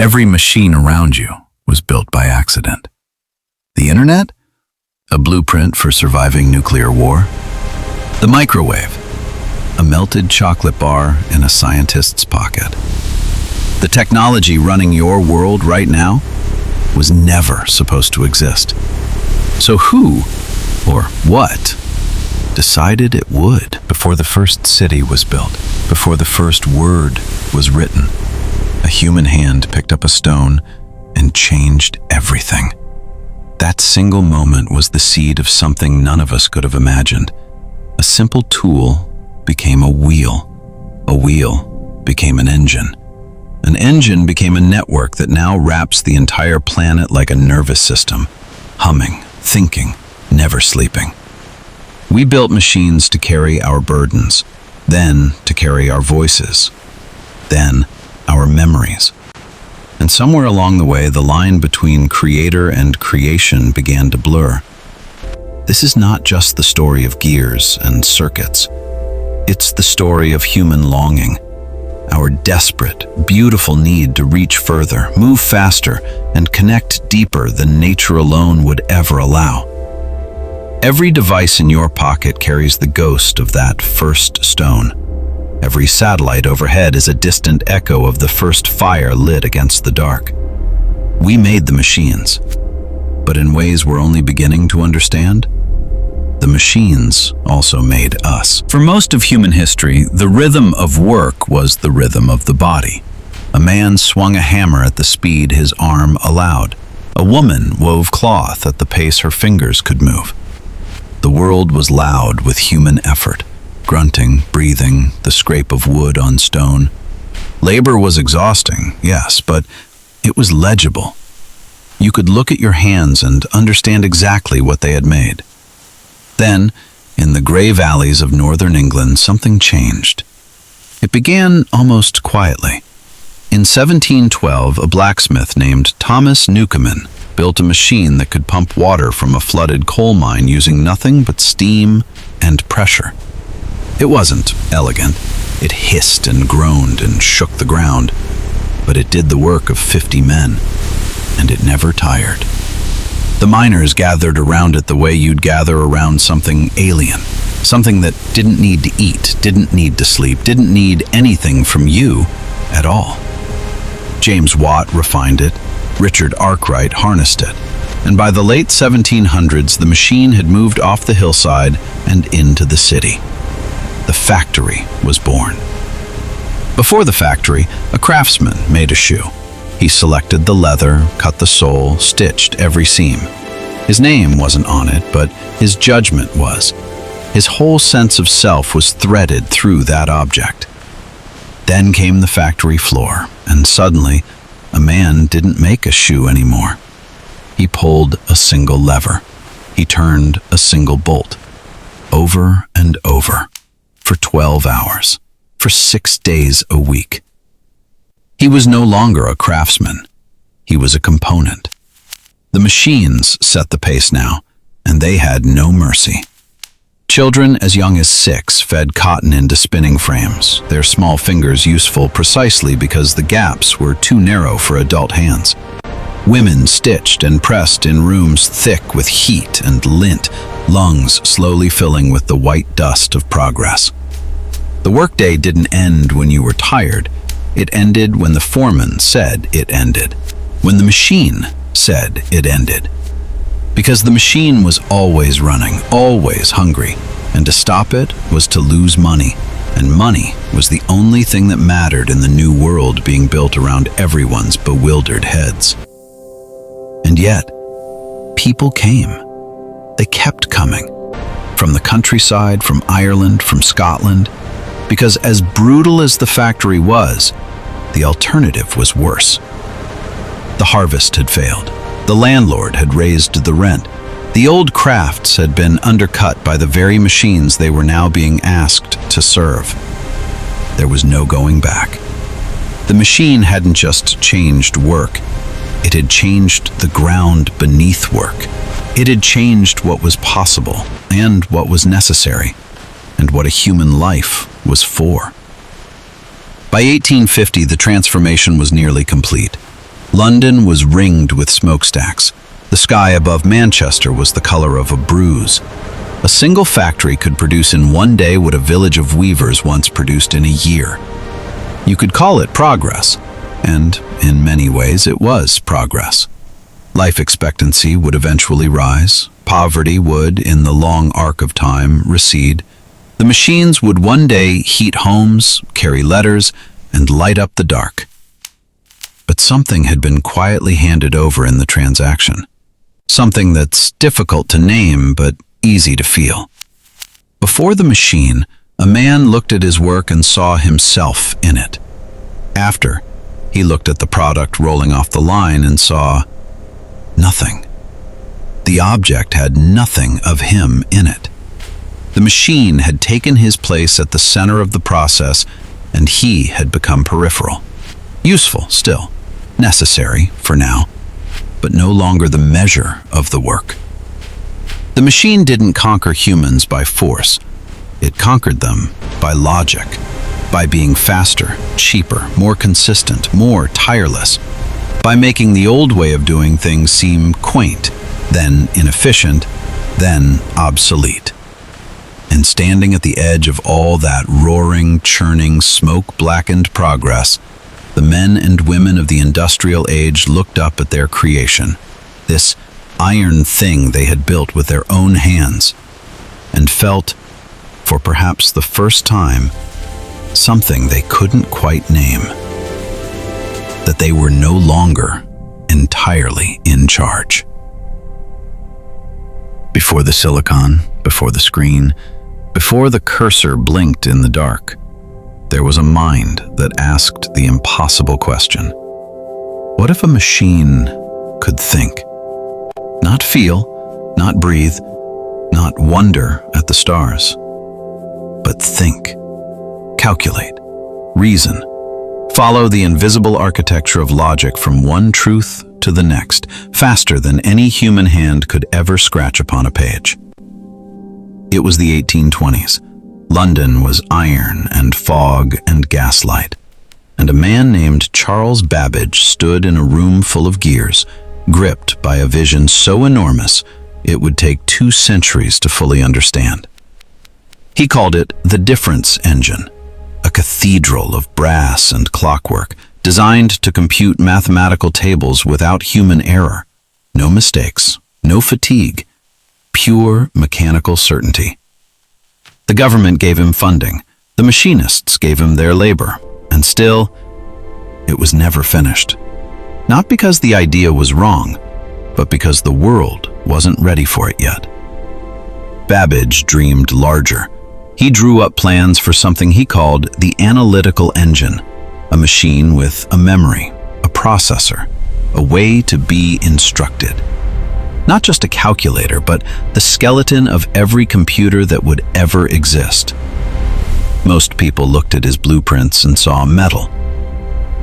Every machine around you was built by accident. The internet? A blueprint for surviving nuclear war. The microwave? A melted chocolate bar in a scientist's pocket. The technology running your world right now was never supposed to exist. So who, or what, decided it would? Before the first city was built, before the first word was written, a human hand picked up a stone and changed everything. That single moment was the seed of something none of us could have imagined. A simple tool became a wheel became an engine became a network that now wraps the entire planet like a nervous system, humming, thinking, never sleeping. We built machines to carry our burdens, then to carry our voices, then our memories. And somewhere along the way, the line between creator and creation began to blur. This is not just the story of gears and circuits. It's the story of human longing, our desperate, beautiful need to reach further, move faster, and connect deeper than nature alone would ever allow. Every device in your pocket carries the ghost of that first stone. Every satellite overhead is a distant echo of the first fire lit against the dark. We made the machines, but in ways we're only beginning to understand, the machines also made us. For most of human history, the rhythm of work was the rhythm of the body. A man swung a hammer at the speed his arm allowed. A woman wove cloth at the pace her fingers could move. The world was loud with human effort, grunting, breathing, the scrape of wood on stone. Labor was exhausting, yes, but it was legible. You could look at your hands and understand exactly what they had made. Then, in the grey valleys of northern England, something changed. It began almost quietly. In 1712, a blacksmith named Thomas Newcomen built a machine that could pump water from a flooded coal mine using nothing but steam and pressure. It wasn't elegant. It hissed and groaned and shook the ground, but it did the work of 50 men, and it never tired. The miners gathered around it the way you'd gather around something alien, something that didn't need to eat, didn't need to sleep, didn't need anything from you at all. James Watt refined it, Richard Arkwright harnessed it, and by the late 1700s, the machine had moved off the hillside and into the city. The factory was born. Before the factory, a craftsman made a shoe. He selected the leather, cut the sole, stitched every seam. His name wasn't on it, but his judgment was. His whole sense of self was threaded through that object. Then came the factory floor, and suddenly, a man didn't make a shoe anymore. He pulled a single lever. He turned a single bolt. Over and over. For 12 hours. For 6 days a week. He was no longer a craftsman. He was a component. The machines set the pace now, and they had no mercy. Children as young as 6 fed cotton into spinning frames, their small fingers useful precisely because the gaps were too narrow for adult hands. Women stitched and pressed in rooms thick with heat and lint, lungs slowly filling with the white dust of progress. The workday didn't end when you were tired. It ended when the foreman said it ended, when the machine said it ended. Because the machine was always running, always hungry, and to stop it was to lose money, and money was the only thing that mattered in the new world being built around everyone's bewildered heads. And yet, people came. They kept coming. From the countryside, from Ireland, from Scotland, because as brutal as the factory was, the alternative was worse. The harvest had failed. The landlord had raised the rent. The old crafts had been undercut by the very machines they were now being asked to serve. There was no going back. The machine hadn't just changed work. It had changed the ground beneath work. It had changed what was possible and what was necessary, and what a human life was for. By 1850, the transformation was nearly complete. London was ringed with smokestacks. The sky above Manchester was the color of a bruise. A single factory could produce in one day what a village of weavers once produced in a year. You could call it progress, and in many ways it was progress. Life expectancy would eventually rise. Poverty would, in the long arc of time, recede. The machines would one day heat homes, carry letters, and light up the dark. But something had been quietly handed over in the transaction. Something that's difficult to name, but easy to feel. Before the machine, a man looked at his work and saw himself in it. After, he looked at the product rolling off the line and saw nothing. The object had nothing of him in it. The machine had taken his place at the center of the process, and he had become peripheral. Useful still, necessary for now, but no longer the measure of the work. The machine didn't conquer humans by force. It conquered them by logic, by being faster, cheaper, more consistent, more tireless, by making the old way of doing things seem quaint, then inefficient, then obsolete. And standing at the edge of all that roaring, churning, smoke-blackened progress, the men and women of the industrial age looked up at their creation, this iron thing they had built with their own hands, and felt, for perhaps the first time, something they couldn't quite name. That they were no longer entirely in charge. Before the silicon, before the screen, before the cursor blinked in the dark, there was a mind that asked the impossible question. What if a machine could think? Not feel, not breathe, not wonder at the stars, but think, calculate, reason, follow the invisible architecture of logic from one truth to the next, faster than any human hand could ever scratch upon a page. It was the 1820s. London was iron and fog and gaslight, and a man named Charles Babbage stood in a room full of gears, gripped by a vision so enormous it would take 2 centuries to fully understand. He called it the difference engine, a cathedral of brass and clockwork designed to compute mathematical tables without human error. No mistakes, no fatigue, pure mechanical certainty. The government gave him funding, the machinists gave him their labor, and still, it was never finished. Not because the idea was wrong, but because the world wasn't ready for it yet. Babbage dreamed larger. He drew up plans for something he called the analytical engine, a machine with a memory, a processor, a way to be instructed. Not just a calculator, but the skeleton of every computer that would ever exist. Most people looked at his blueprints and saw metal.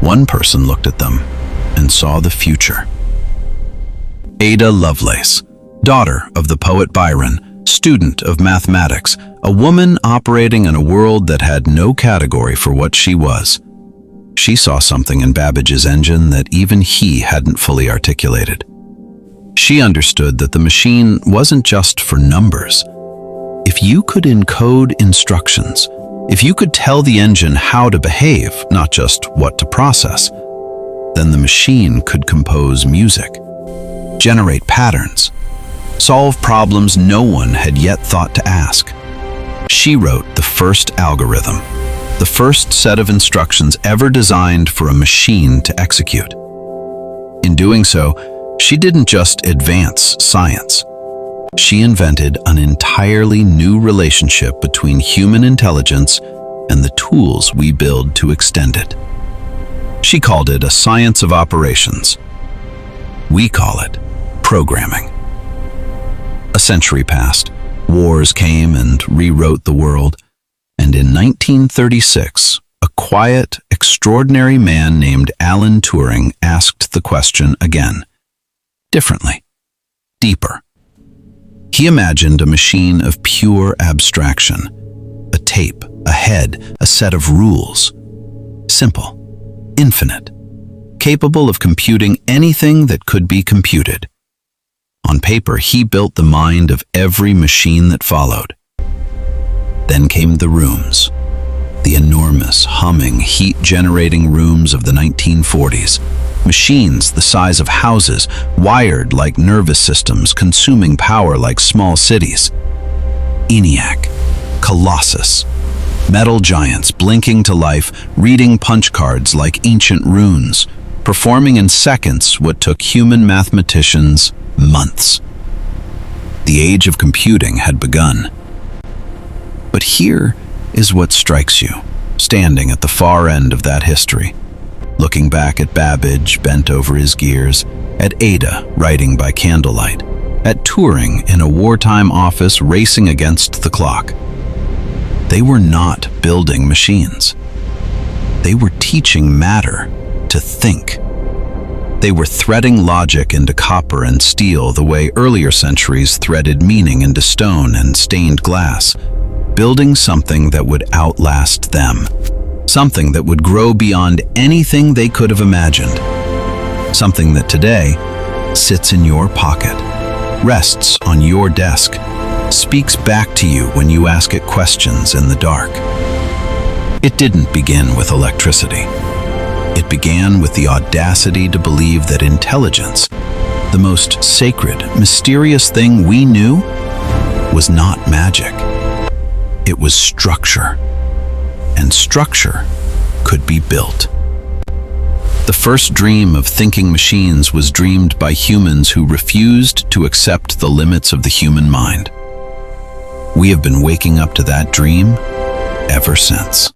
One person looked at them and saw the future. Ada Lovelace, daughter of the poet Byron, student of mathematics, a woman operating in a world that had no category for what she was. She saw something in Babbage's engine that even he hadn't fully articulated. She understood that the machine wasn't just for numbers. If you could encode instructions, if you could tell the engine how to behave, not just what to process, then the machine could compose music, generate patterns, solve problems no one had yet thought to ask. She wrote the first algorithm, the first set of instructions ever designed for a machine to execute. In doing so, she didn't just advance science. She invented an entirely new relationship between human intelligence and the tools we build to extend it. She called it a science of operations. We call it programming. A century passed, wars came and rewrote the world, and in 1936, a quiet, extraordinary man named Alan Turing asked the question again. Differently, deeper. He imagined a machine of pure abstraction, a tape, a head, a set of rules. Simple, infinite, capable of computing anything that could be computed. On paper, he built the mind of every machine that followed. Then came the rooms, the enormous, humming, heat-generating rooms of the 1940s. Machines the size of houses, wired like nervous systems, consuming power like small cities. ENIAC, Colossus, metal giants blinking to life, reading punch cards like ancient runes, performing in seconds what took human mathematicians months. The age of computing had begun. But here is what strikes you, standing at the far end of that history, looking back at Babbage bent over his gears, at Ada writing by candlelight, at Turing in a wartime office racing against the clock. They were not building machines. They were teaching matter to think. They were threading logic into copper and steel the way earlier centuries threaded meaning into stone and stained glass, building something that would outlast them, something that would grow beyond anything they could have imagined, something that today sits in your pocket, rests on your desk, speaks back to you when you ask it questions in the dark. It didn't begin with electricity. It began with the audacity to believe that intelligence, the most sacred, mysterious thing we knew, was not magic. It was structure, and structure could be built. The first dream of thinking machines was dreamed by humans who refused to accept the limits of the human mind. We have been waking up to that dream ever since.